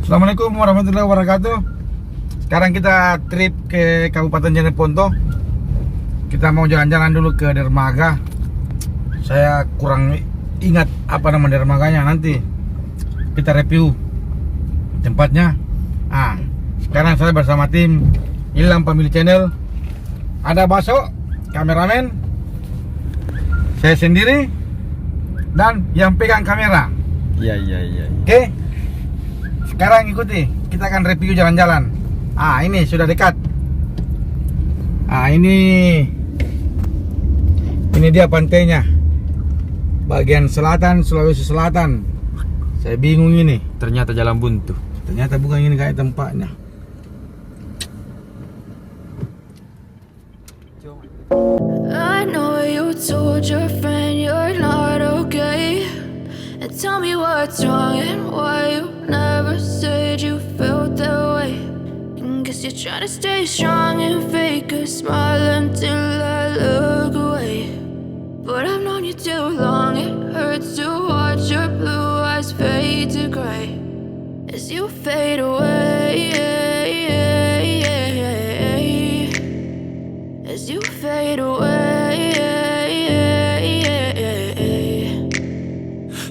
Assalamualaikum warahmatullahi wabarakatuh. Sekarang kita trip ke Kabupaten Jeneponto. Kita mau jalan-jalan dulu ke dermaga. Saya kurang ingat apa nama dermaganya, nanti kita review tempatnya. Sekarang saya bersama tim Illank pemilik channel. Ada Baso, kameramen, saya sendiri, dan yang pegang kamera. Iya. Oke. Sekarang ikuti, kita akan review jalan-jalan. Ini sudah dekat. Ini dia pantainya. Bagian selatan, Sulawesi Selatan. Saya bingung ini. Ternyata jalan buntu. Ternyata bukan ini kayak tempatnya. I know you told your friend you're not okay, and tell me what's wrong and why you never said you felt that way. And guess you're trying to stay strong and fake a smile until I look away. But I've known you too long, it hurts to watch your blue eyes fade to gray as you fade away. As you fade away.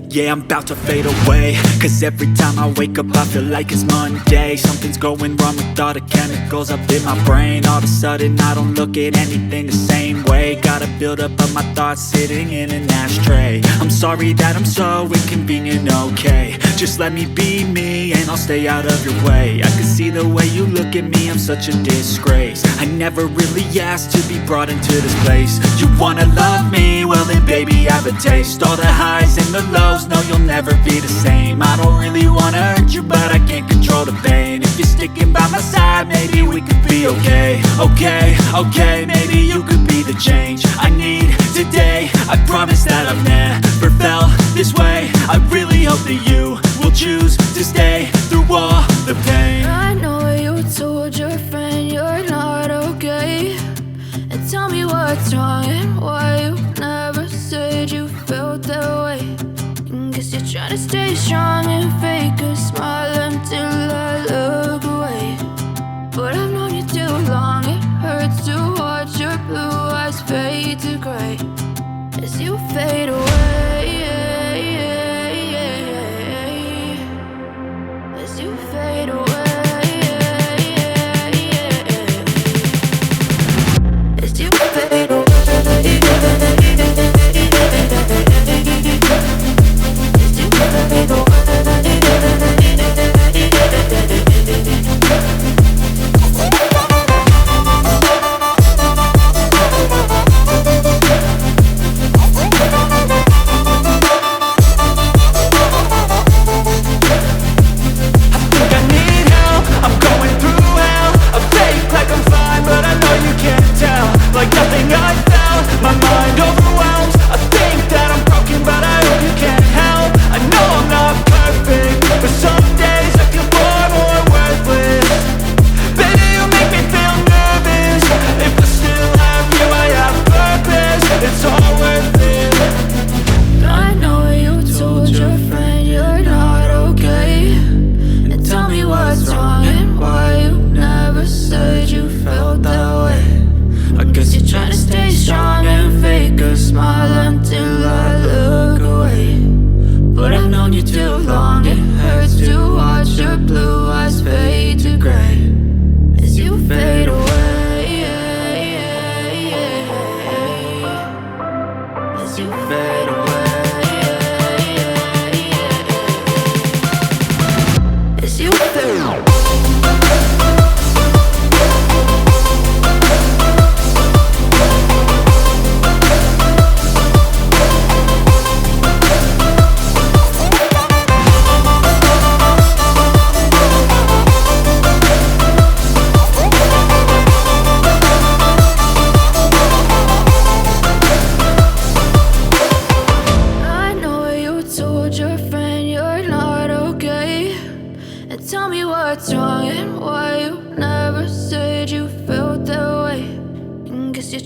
Yeah, I'm about to fade away, cause every time I wake up I feel like it's Monday. Something's going wrong with all the chemicals up in my brain. All of a sudden I don't look at anything the same way. Gotta build up of my thoughts sitting in an ashtray. I'm sorry that I'm so inconvenient, okay. Just let me be me and I'll stay out of your way. I can see the way you look at me, I'm such a disgrace. I never really asked to be brought into this place. You wanna love me? Well then baby I have a taste. All the highs and the lows, no you'll never be the same. I don't really wanna hurt you but I can't control the pain. If you're sticking by my side maybe we could be okay. Okay, maybe you could be the change I need today. I promise that I've never felt this way. I really hope that you will choose to stay through all the pain. I know you told your friend you're not okay, and tell me what's wrong and why you never said you felt that way. And guess you're trying to stay strong and fake a smile until I look away. But I've known you too long, it hurts to watch your blue eyes fade to gray as you fade away. As you fade away. As you fade away.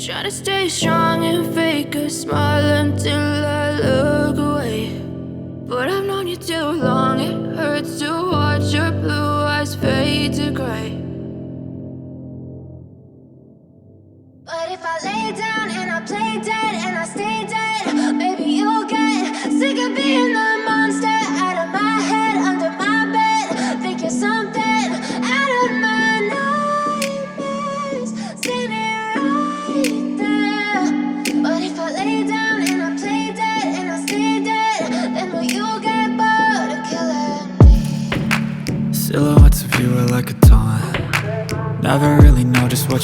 Try to stay strong and fake a smile until I look away. But I've known you too long, it hurts to watch watch your blue eyes fade to gray. But if I lay down and I play dead and I stay dead, maybe you'll get sick of being the monster out of my head, under my bed. Think you're something out of my nightmares, standing right there. But if I lay down and I play dead and I stay dead, then will you get bored of killing me? Silhouettes of you are like a taunt. Never really know just what